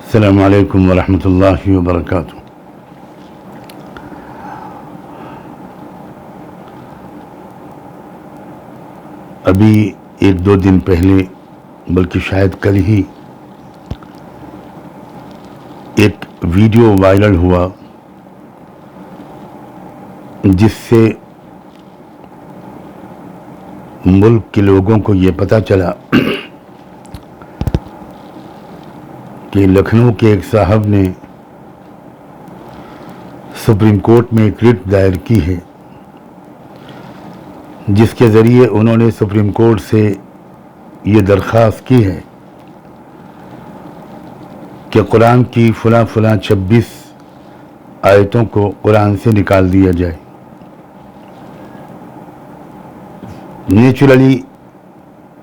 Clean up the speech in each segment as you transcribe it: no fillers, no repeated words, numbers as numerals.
अस्सलामु अलैकुम वरहमतुल्लाहि वबरकातुहू। अभी एक दो दिन पहले, बल्कि शायद कल ही, एक वीडियो वायरल हुआ जिससे मुल्क के लोगों को ये पता चला कि लखनऊ के एक साहब ने सुप्रीम कोर्ट में एक रिट दायर की है, जिसके ज़रिए उन्होंने सुप्रीम कोर्ट से ये दरख्वास्त की है कि कुरान की फ़लाँ 26 आयतों को कुरान से निकाल दिया जाए। नेचुरली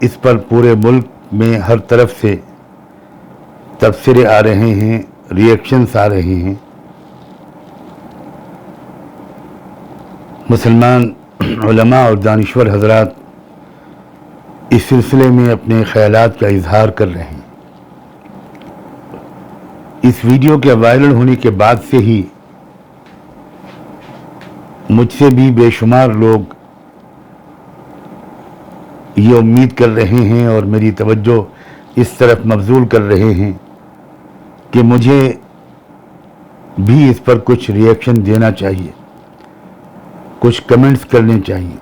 इस पर पूरे मुल्क में हर तरफ से तबसरे आ रहे हैं, रिएक्शंस आ रहे हैं। मुसलमान उलमा और दानिश्वर हजरात इस सिलसिले में अपने ख्यालात का इजहार कर रहे हैं। इस वीडियो के वायरल होने के बाद से ही मुझसे भी बेशुमार लोग ये उम्मीद कर रहे हैं और मेरी तवज्जो इस तरफ मबजूल कर रहे हैं कि मुझे भी इस पर कुछ रिएक्शन देना चाहिए, कुछ कमेंट्स करने चाहिए।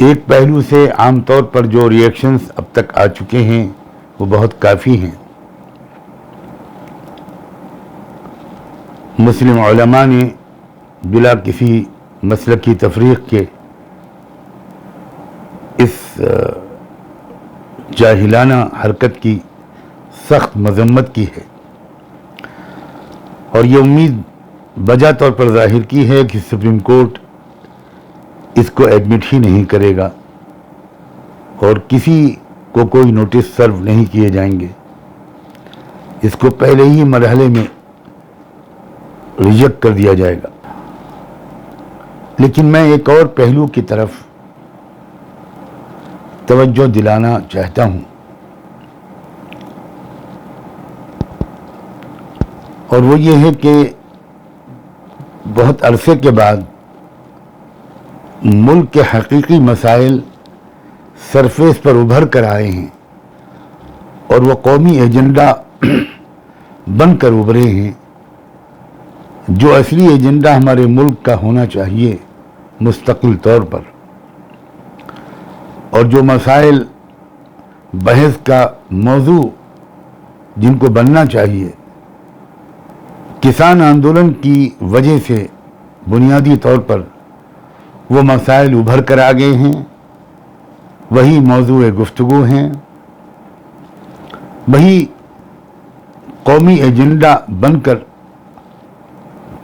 एक पहलू से आमतौर पर जो रिएक्शंस अब तक आ चुके हैं वो बहुत काफ़ी हैं। मुस्लिम उलमा ने बिला किसी मसलकी तफरीक के इस जाहिलाना हरकत की सख्त मजम्मत की है और ये उम्मीद वजह तौर पर जाहिर की है कि सुप्रीम कोर्ट इसको एडमिट ही नहीं करेगा और किसी को कोई नोटिस सर्व नहीं किए जाएंगे। इसको पहले ही मरहले में रिजेक्ट कर दिया जाएगा। लेकिन मैं एक और पहलू की तरफ तवज्जो दिलाना चाहता हूं और वो ये है कि बहुत अरसे के बाद मुल्क के हकीकी मसाइल सरफेस पर उभर कर आए हैं और वो कौमी एजेंडा बनकर उभरे हैं, जो असली एजेंडा हमारे मुल्क का होना चाहिए मुस्तकिल तौर पर, और जो मसाइल बहस का मौजू जिनको बनना चाहिए। किसान आंदोलन की वजह से बुनियादी तौर पर वो मसाइल उभर कर आ गए हैं, वही मौजू गुफ्तगू हैं, वही कौमी एजेंडा बनकर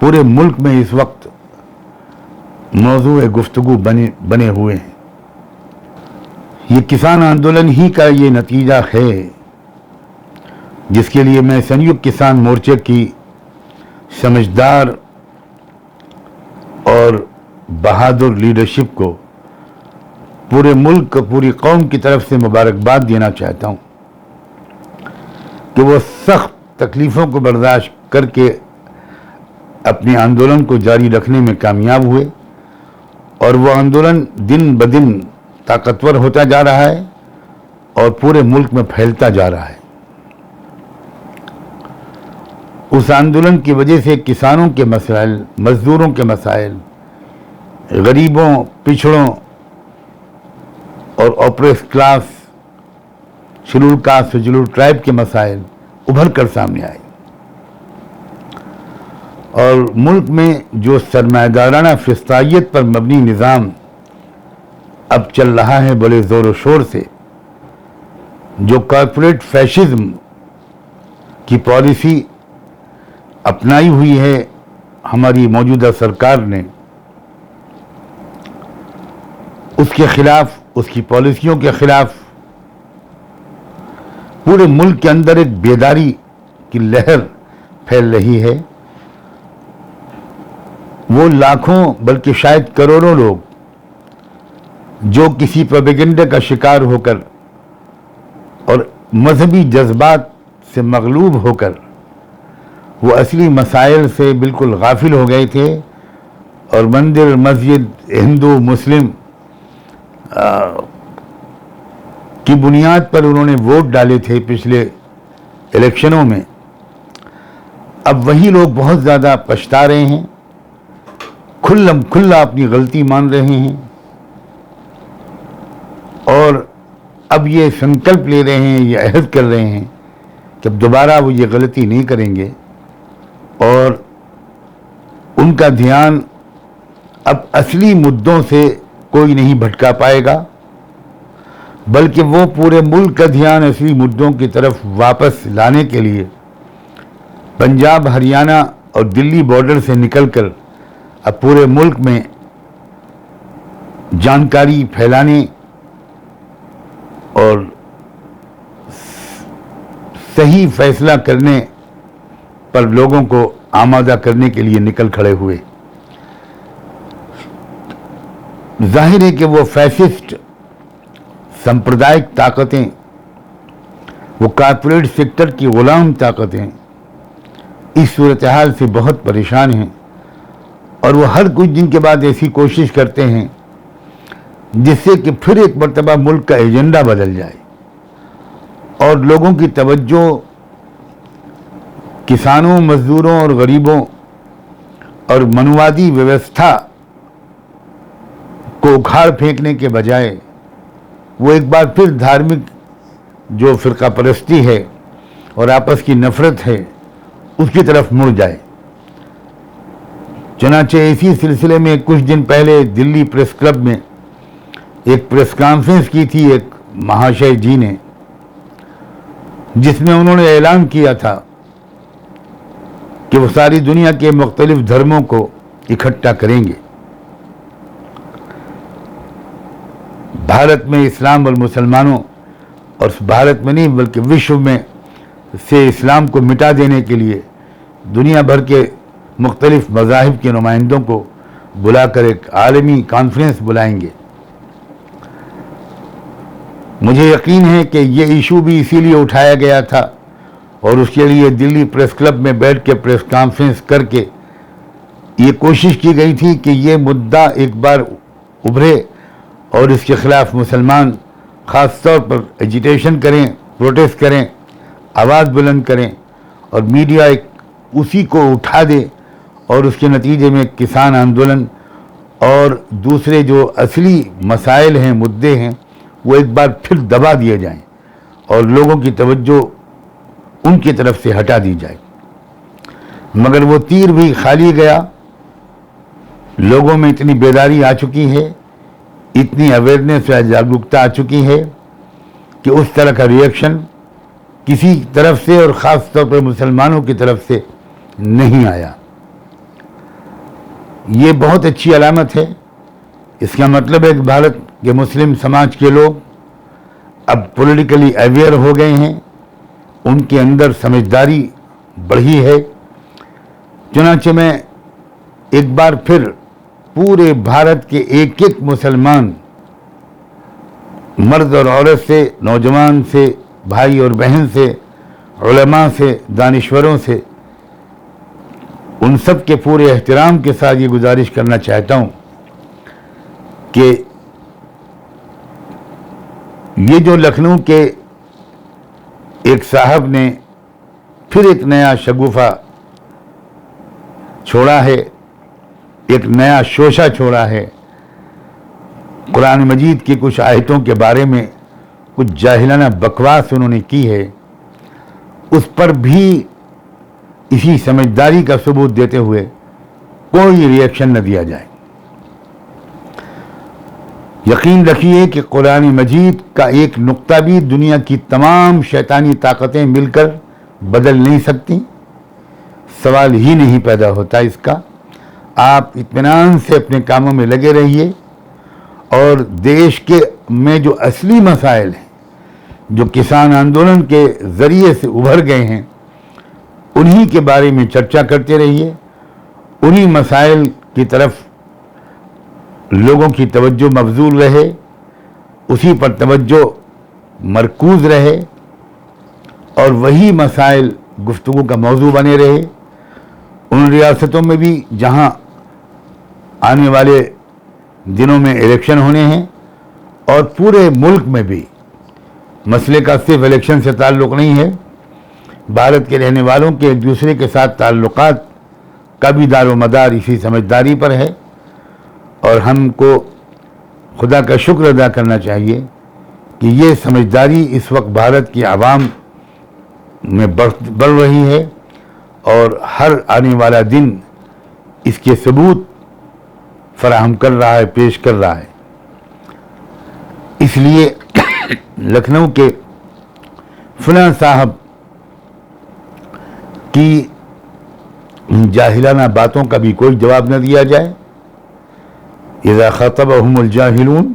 पूरे मुल्क में इस वक्त मौजू गुफ्तगू बने हुए हैं। ये किसान आंदोलन ही का ये नतीजा है जिसके लिए मैं संयुक्त किसान मोर्चे की समझदार और बहादुर लीडरशिप को पूरे मुल्क, पूरी कौम की तरफ से मुबारकबाद देना चाहता हूँ कि वो सख्त तकलीफ़ों को बर्दाश्त करके अपने आंदोलन को जारी रखने में कामयाब हुए और वो आंदोलन दिन ब दिन ताकतवर होता जा रहा है और पूरे मुल्क में फैलता जा रहा है। उस आंदोलन की वजह से किसानों के मसाइल, मजदूरों के मसाइल, गरीबों, पिछड़ों और oppress class, schedule caste, schedule tribe के मसाइल उभर कर सामने आए और मुल्क में जो सरमायादाराना फिस्तायत पर मबनी निज़ाम अब चल रहा है बड़े ज़ोर शोर से, जो कॉर्पोरेट फैशिज्म की पॉलिसी अपनाई हुई है हमारी मौजूदा सरकार ने, उसके खिलाफ, उसकी पॉलिसियों के खिलाफ पूरे मुल्क के अंदर एक बेदारी की लहर फैल रही है। वो लाखों बल्कि शायद करोड़ों लोग जो किसी प्रोपेगेंडा का शिकार होकर और मजहबी जज्बात से मगलूब होकर वो असली मसाइल से बिल्कुल गाफिल हो गए थे और मंदिर मस्जिद हिंदू मुस्लिम की बुनियाद पर उन्होंने वोट डाले थे पिछले इलेक्शनों में। अब वही लोग बहुत ज़्यादा पछता रहे हैं, खुल्लम खुल्ला अपनी गलती मान रहे हैं और अब ये संकल्प ले रहे हैं, ये अहद कर रहे हैं कि अब दोबारा वो ये गलती नहीं करेंगे और उनका ध्यान अब असली मुद्दों से कोई नहीं भटका पाएगा, बल्कि वो पूरे मुल्क का ध्यान असली मुद्दों की तरफ वापस लाने के लिए पंजाब, हरियाणा और दिल्ली बॉर्डर से निकलकर अब पूरे मुल्क में जानकारी फैलाने और सही फैसला करने पर लोगों को आमादा करने के लिए निकल खड़े हुए। जाहिर है कि वो फैसिस्ट सांप्रदायिक ताकतें, वो कॉर्पोरेट सेक्टर की गुलाम ताकतें इस सूरत हाल से बहुत परेशान हैं और वो हर कुछ दिन के बाद ऐसी कोशिश करते हैं जिससे कि फिर एक मरतबा मुल्क का एजेंडा बदल जाए और लोगों की तवज्जो किसानों, मजदूरों और गरीबों और मनुवादी व्यवस्था को उखाड़ फेंकने के बजाय वो एक बार फिर धार्मिक जो फ़िरका परस्ती है और आपस की नफ़रत है उसकी तरफ मुड़ जाए। चनाचे इसी सिलसिले में कुछ दिन पहले दिल्ली प्रेस क्लब में एक प्रेस कॉन्फ्रेंस की थी एक महाशय जी ने, जिसमें उन्होंने ऐलान किया था कि वो सारी दुनिया के मुख्तलिफ धर्मों को इकट्ठा करेंगे। भारत में इस्लाम और मुसलमानों, और भारत में नहीं बल्कि विश्व में से इस्लाम को मिटा देने के लिए दुनिया भर के मुख्तलिफ मज़ाहिब के नुमाइंदों को बुलाकर एक आलमी कॉन्फ्रेंस बुलाएंगे। मुझे यकीन है कि ये इशू भी इसीलिए उठाया गया था और उसके लिए दिल्ली प्रेस क्लब में बैठ के प्रेस कॉन्फ्रेंस करके ये कोशिश की गई थी कि ये मुद्दा एक बार उभरे और इसके ख़िलाफ़ मुसलमान ख़ास तौर पर एजिटेशन करें, प्रोटेस्ट करें, आवाज़ बुलंद करें और मीडिया एक उसी को उठा दे और उसके नतीजे में किसान आंदोलन और दूसरे जो असली मसाइल हैं, मुद्दे हैं, वो एक बार फिर दबा दिए जाएं और लोगों की तवज्जो उनकी तरफ से हटा दी जाए। मगर वो तीर भी खाली गया। लोगों में इतनी बेदारी आ चुकी है, इतनी अवेयरनेस या जागरूकता आ चुकी है कि उस तरह का रिएक्शन किसी तरफ से और ख़ास तौर पर मुसलमानों की तरफ से नहीं आया। ये बहुत अच्छी अलामत है। इसका मतलब है कि भारत के मुस्लिम समाज के लोग अब पॉलिटिकली अवेयर हो गए हैं, उनके अंदर समझदारी बढ़ी है। चुनांचे में एक बार फिर पूरे भारत के एक एक मुसलमान, मर्द और औरत से, नौजवान से, भाई और बहन से, उलमा से, दानिश्वरों से, उन सब के पूरे एहतराम के साथ ये गुजारिश करना चाहता हूँ कि ये जो लखनऊ के एक साहब ने फिर एक नया शगुफा छोड़ा है, एक नया शोशा छोड़ा है, कुरान मजीद की कुछ आयतों के बारे में कुछ जाहिलाना बकवास उन्होंने की है, उस पर भी इसी समझदारी का सबूत देते हुए कोई रिएक्शन न दिया जाए। यकीन रखिए कि कुरान मजीद का एक नुक्ता भी दुनिया की तमाम शैतानी ताकतें मिलकर बदल नहीं सकती। सवाल ही नहीं पैदा होता इसका। आप इत्मीनान से अपने कामों में लगे रहिए और देश के में जो असली मसाइल हैं, जो किसान आंदोलन के ज़रिए से उभर गए हैं, उन्हीं के बारे में चर्चा करते रहिए। उन्हीं मसाइल की तरफ लोगों की तवज्जो मबजूल रहे उसी पर तवज्जो मरकूज़ रहे और वही मसाइल गुफ्तगू का मौजू बने रहे। उन रियासतों में भी जहां आने वाले दिनों में इलेक्शन होने हैं और पूरे मुल्क में भी मसले का सिर्फ इलेक्शन से ताल्लुक़ नहीं है, भारत के रहने वालों के एक दूसरे के साथ ताल्लुक़ात का भी दारोमदार इसी समझदारी पर है। और हमको खुदा का शुक्र अदा करना चाहिए कि ये समझदारी इस वक्त भारत की आवाम में बढ़ रही है और हर आने वाला दिन इसके सबूत फराहम कर रहा है, पेश कर रहा है। इसलिए लखनऊ के फलां साहब की जाहिलाना बातों का भी कोई जवाब न दिया जाए। इज़ा ख़तबहुमुल जाहिलून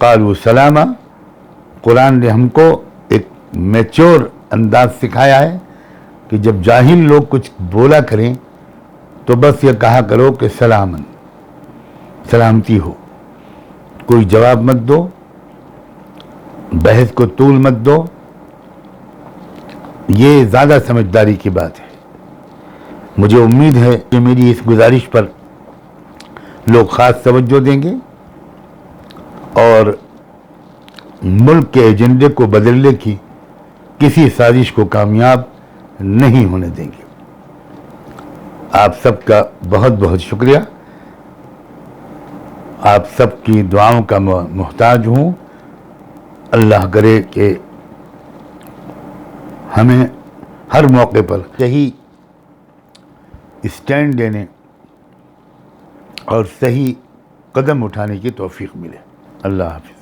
क़ालू सलामा। कुरान ने हमको एक मैच्योर अंदाज सिखाया है कि जब जाहिल लोग कुछ बोला करें तो बस ये कहा करो कि सलामन, सलामती हो, कोई जवाब मत दो, बहस को तूल मत दो। ये ज़्यादा समझदारी की बात है। मुझे उम्मीद है कि मेरी इस गुजारिश पर लोग ख़ास तवज्जो देंगे और मुल्क के एजेंडे को बदलने की किसी साजिश को कामयाब नहीं होने देंगे। आप सबका बहुत बहुत शुक्रिया। आप सबकी दुआओं का मोहताज हूँ। अल्लाह करे कि हमें हर मौके पर सही स्टैंड लेने और सही कदम उठाने की तौफीक मिले। अल्लाह हाफ़िज़।